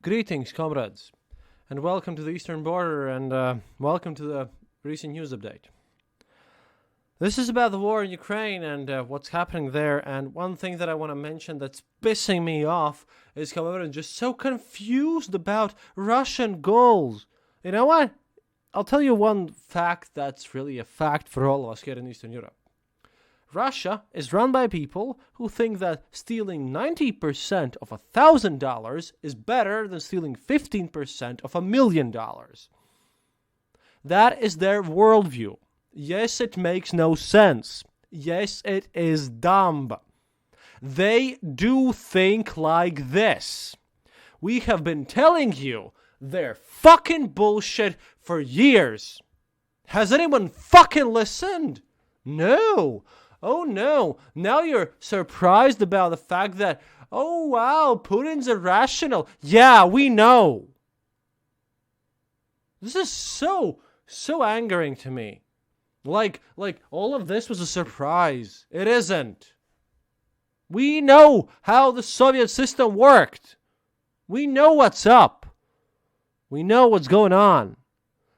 Greetings, comrades, and welcome to the Eastern Border, and welcome to the recent news update. This is about the war in Ukraine and what's happening there, and one thing that I want to mention that's pissing me off is how everyone's just so confused about Russian goals. You know what? I'll tell you one fact that's really a fact for all of us here in Eastern Europe. Russia is run by people who think that stealing 90% of $1,000 is better than stealing 15% of $1 million. That is their worldview. Yes, it makes no sense. Yes, it is dumb. They do think like this. We have been telling you they're fucking bullshit for years. Has anyone fucking listened? No. Oh no, now you're surprised about the fact that, oh wow, Putin's irrational. Yeah, we know. This is so angering to me. Like all of this was a surprise. It isn't. We know how the Soviet system worked. We know what's up. We know what's going on.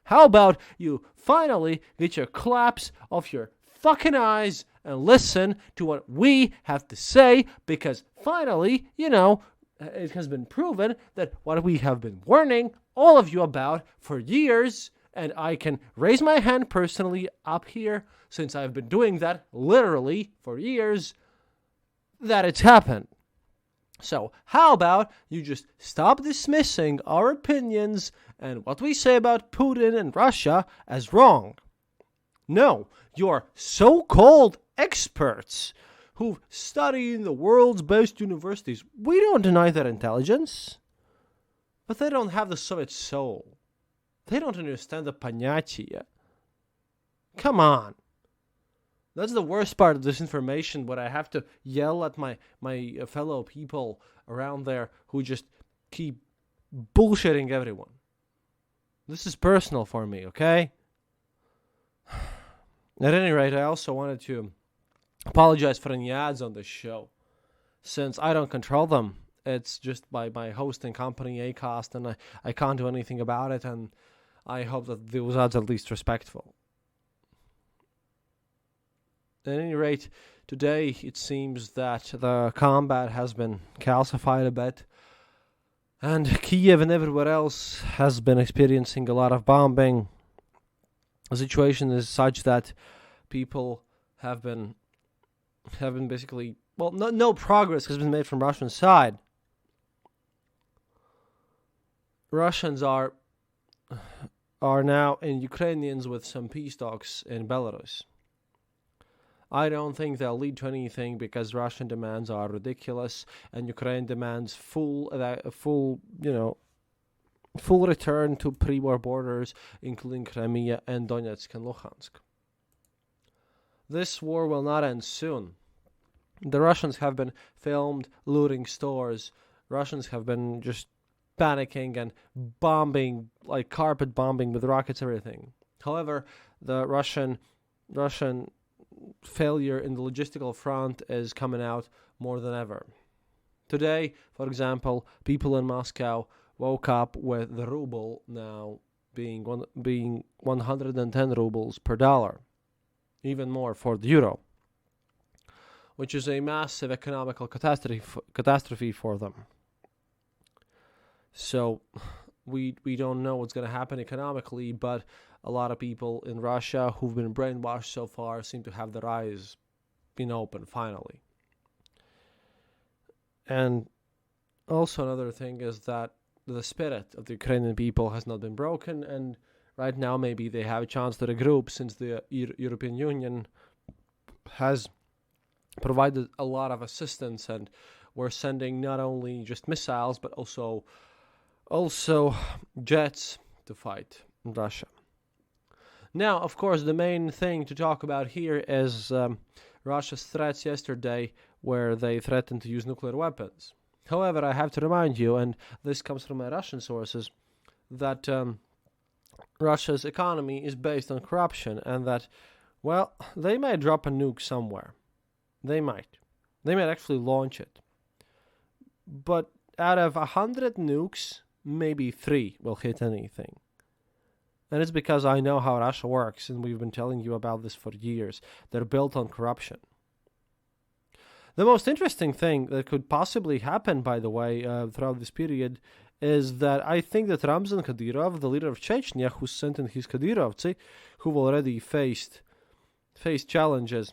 How about you finally get your claps off your fucking eyes and listen to what we have to say, because finally, it has been proven that what we have been warning all of you about for years, and I can raise my hand personally up here, since I've been doing that literally for years, that it's happened. So how about you just stop dismissing our opinions and what we say about Putin and Russia as wrong? No, your so-called experts who've studied in the world's best universities, we don't deny their intelligence, but they don't have the Soviet soul. They don't understand the понятия. Come on. That's the worst part of this information, when I have to yell at my fellow people around there who just keep bullshitting everyone. This is personal for me, okay? At any rate, I also wanted to apologize for any ads on this show, since I don't control them. It's just by my hosting company, Acast, and I can't do anything about it, and I hope that those ads are at least respectful. At any rate, today it seems that the combat has been calcified a bit, and Kiev and everywhere else has been experiencing a lot of bombing. The situation is such that people have been basically, no progress has been made from Russian side. Russians are now in Ukrainians with some peace talks in Belarus. I don't think they'll lead to anything, because Russian demands are ridiculous and Ukraine demands full return to pre-war borders, including Crimea and Donetsk and Luhansk. This war will not end soon. The Russians have been filmed looting stores. Russians have been just panicking and bombing, like carpet bombing with rockets, everything. However, the Russian failure in the logistical front is coming out more than ever. Today, for example, people in Moscow woke up with the ruble now being 110 rubles per dollar, even more for the euro, which is a massive economical catastrophe for them. So we don't know what's going to happen economically, but a lot of people in Russia who've been brainwashed so far seem to have their eyes been open finally. And also another thing is that the spirit of the Ukrainian people has not been broken, and right now maybe they have a chance to regroup, since the European Union has provided a lot of assistance, and we're sending not only just missiles but also jets to fight Russia. Now, of course, the main thing to talk about here is Russia's threats yesterday, where they threatened to use nuclear weapons. However, I have to remind you, and this comes from my Russian sources, that Russia's economy is based on corruption, and that, they might drop a nuke somewhere. They might. They might actually launch it. But out of 100 nukes maybe 3 will hit anything. And it's because I know how Russia works, and we've been telling you about this for years. They're built on corruption. The most interesting thing that could possibly happen, by the way, throughout this period, is that I think that Ramzan Kadyrov, the leader of Chechnya, who sent in his Kadyrovцы, who've already faced challenges,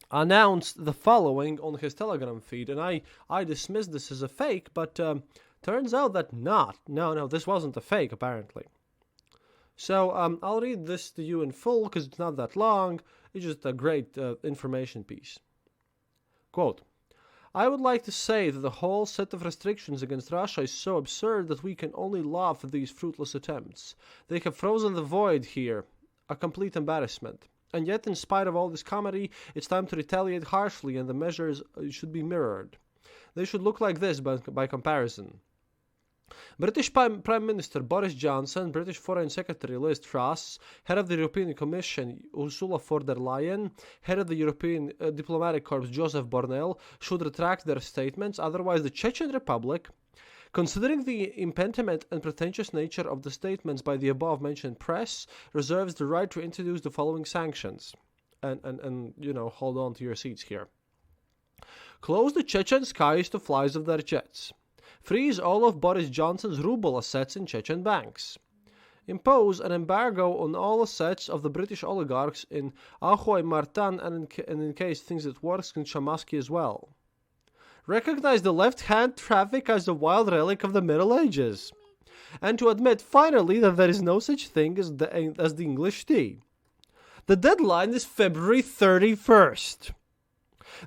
announced the following on his Telegram feed, and I dismissed this as a fake, but turns out that not. No, this wasn't a fake, apparently. So I'll read this to you in full, because it's not that long. It's just a great information piece. Quote, I would like to say that the whole set of restrictions against Russia is so absurd that we can only laugh at these fruitless attempts. They have frozen the void here, a complete embarrassment. And yet, in spite of all this comedy, it's time to retaliate harshly, and the measures should be mirrored. They should look like this by comparison. British Prime Minister Boris Johnson, British Foreign Secretary Liz Truss, Head of the European Commission Ursula von der Leyen, Head of the European Diplomatic Corps Joseph Borrell should retract their statements, otherwise the Chechen Republic, considering the impediment and pretentious nature of the statements by the above-mentioned press, reserves the right to introduce the following sanctions. And hold on to your seats here. Close the Chechen skies to flights of their jets. Freeze all of Boris Johnson's ruble assets in Chechen banks. Impose an embargo on all assets of the British oligarchs in Ahoy, Martin, and in case things get worse, in Chamaski as well. Recognize the left-hand traffic as a wild relic of the Middle Ages. And to admit, finally, that there is no such thing as the English tea. The deadline is February 31st.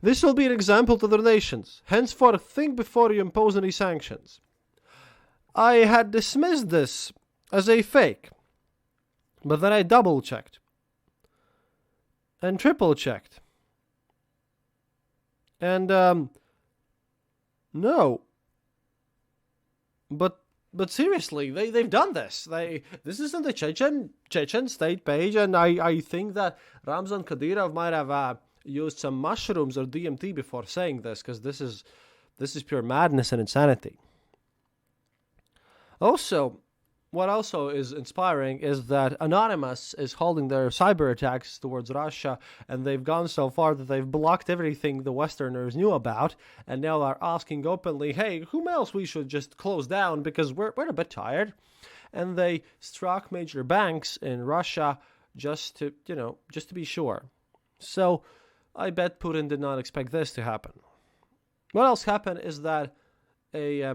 This will be an example to the nations. Henceforth, think before you impose any sanctions. I had dismissed this as a fake, but then I double-checked and triple-checked. And, no. But seriously, they've done this. This isn't the Chechen state page, and I think that Ramzan Kadyrov might have used some mushrooms or DMT before saying this, because this is pure madness and insanity. Also, what also is inspiring is that Anonymous is holding their cyber attacks towards Russia, and they've gone so far that they've blocked everything the Westerners knew about, and now are asking openly, hey, whom else we should just close down because we're a bit tired. And they struck major banks in Russia just to be sure. So I bet Putin did not expect this to happen. What else happened is that a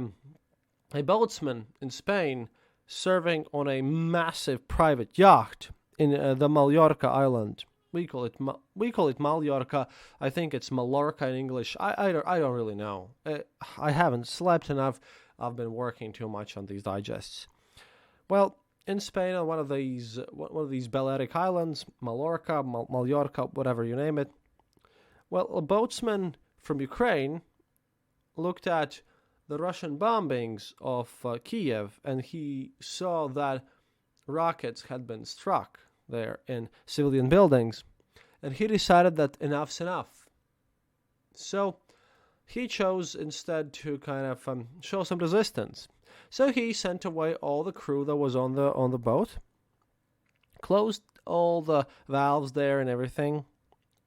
boatsman in Spain serving on a massive private yacht in the Mallorca island. We call it Mallorca. I think it's Mallorca in English. I don't really know. I haven't slept and I've been working too much on these digests. Well, in Spain, on one of these Balearic islands, Mallorca, whatever you name it. Well, a boatsman from Ukraine looked at the Russian bombings of Kiev, and he saw that rockets had been struck there in civilian buildings, and he decided that enough's enough. So he chose instead to kind of show some resistance. So he sent away all the crew that was on the boat, closed all the valves there and everything,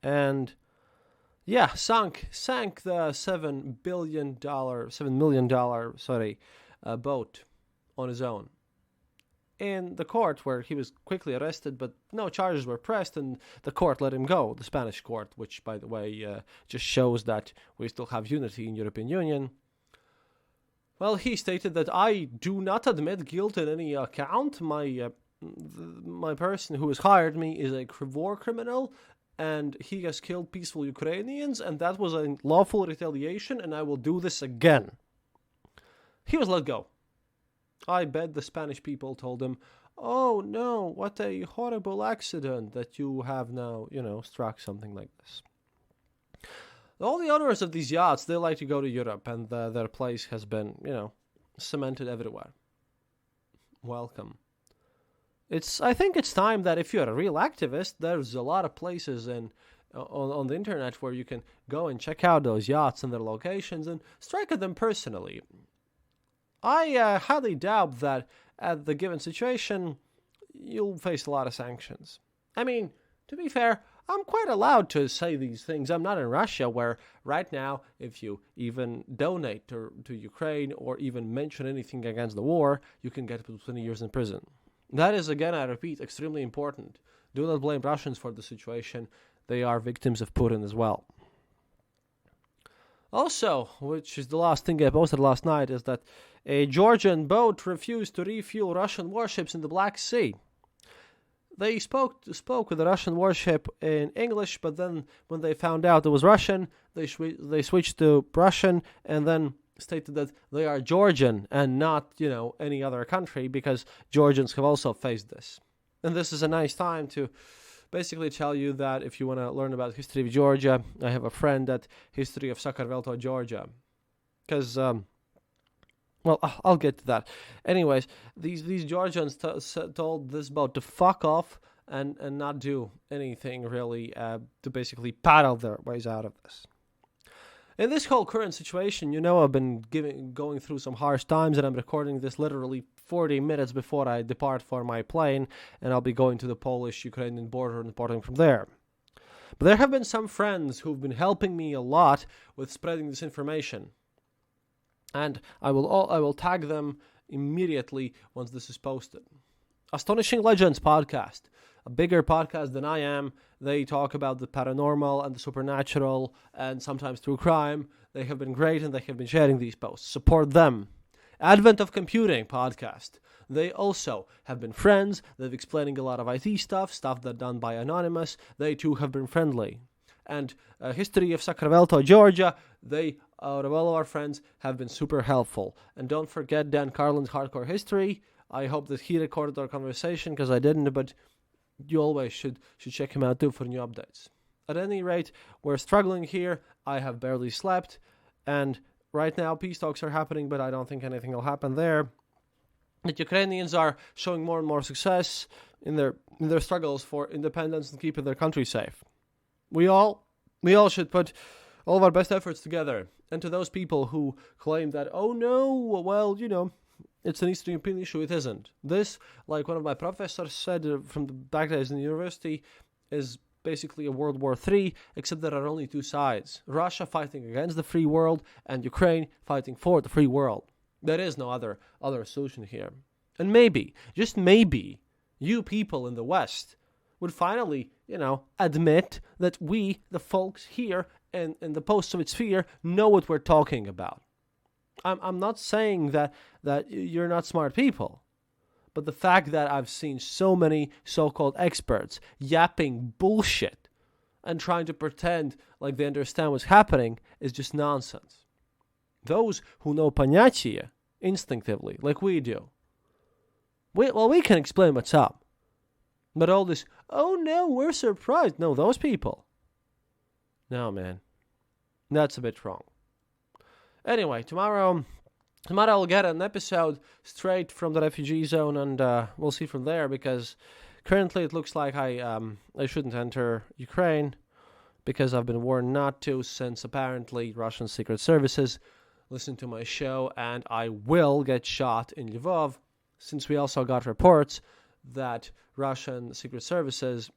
and sank the $7 million boat on his own. In the court, where he was quickly arrested, but no charges were pressed, and the court let him go, the Spanish court, which, by the way, just shows that we still have unity in European Union. Well, he stated that I do not admit guilt in any account. My person who has hired me is a war criminal, and he has killed peaceful Ukrainians, and that was a lawful retaliation, and I will do this again. He was let go. I bet the Spanish people told him, oh no, what a horrible accident that you have now, struck something like this. All the owners of these yachts, they like to go to Europe, and their place has been, cemented everywhere. Welcome. I think it's time that if you're a real activist, there's a lot of places on the internet where you can go and check out those yachts and their locations and strike at them personally. I highly doubt that at the given situation, you'll face a lot of sanctions. I mean, to be fair, I'm quite allowed to say these things. I'm not in Russia, where right now, if you even donate to Ukraine or even mention anything against the war, you can get up to 20 years in prison. That is, again, I repeat, extremely important. Do not blame Russians for the situation. They are victims of Putin as well. Also, which is the last thing I posted last night, is that a Georgian boat refused to refuel Russian warships in the Black Sea. They spoke with the Russian warship in English, but then when they found out it was Russian, they switched to Russian and then stated that they are Georgian and not, any other country, because Georgians have also faced this. And this is a nice time to basically tell you that if you want to learn about history of Georgia, I have a friend at History of Sakarvelto, Georgia. Because, I'll get to that. Anyways, these Georgians told this boat to fuck off and not do anything really to basically paddle their ways out of this. In this whole current situation, I've been going through some harsh times, and I'm recording this literally 40 minutes before I depart for my plane, and I'll be going to the Polish-Ukrainian border and departing from there. But there have been some friends who've been helping me a lot with spreading this information, and I will tag them immediately once this is posted. Astonishing Legends podcast, a bigger podcast than I am. They talk about the paranormal and the supernatural and sometimes true crime. They have been great, and they have been sharing these posts. Support them. Advent of Computing podcast. They also have been friends. They've explaining a lot of IT stuff that done by Anonymous. They too have been friendly. And History of Sakarvelto, Georgia. They, out of all of our friends, have been super helpful. And don't forget Dan Carlin's Hardcore History. I hope that he recorded our conversation, because I didn't, but you always should check him out too for new updates. At any rate, we're struggling here. I have barely slept, and right now peace talks are happening, but I don't think anything will happen there. The Ukrainians are showing more and more success in their struggles for independence and keeping their country safe. We all should put all of our best efforts together. And to those people who claim that, oh no, well, it's an Eastern European issue, it isn't. This, like one of my professors said from the back days in the university, is basically a World War III, except there are only two sides. Russia fighting against the free world, and Ukraine fighting for the free world. There is no other solution here. And maybe, just maybe, you people in the West would finally, admit that we, the folks here in the post-Soviet sphere, know what we're talking about. I'm not saying that you're not smart people, but the fact that I've seen so many so-called experts yapping bullshit and trying to pretend like they understand what's happening is just nonsense. Those who know понятие instinctively, like we do, we can explain what's up. But all this, oh no, we're surprised. No, those people. No, man. That's a bit wrong. Anyway, tomorrow I'll get an episode straight from the refugee zone, and we'll see from there, because currently it looks like I shouldn't enter Ukraine, because I've been warned not to, since apparently Russian secret services listen to my show, and I will get shot in Lvov, since we also got reports that Russian secret services,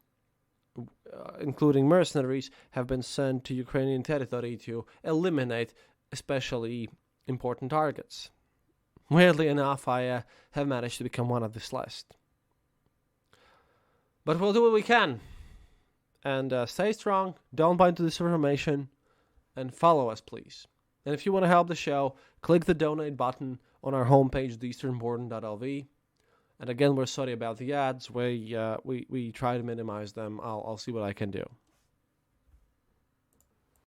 including mercenaries, have been sent to Ukrainian territory to eliminate especially important targets. Weirdly enough, I have managed to become one of this list. But we'll do what we can. And stay strong, don't buy into disinformation, and follow us, please. And if you want to help the show, click the donate button on our homepage, theeasternborder.lv. And again, we're sorry about the ads. We try to minimize them. I'll see what I can do.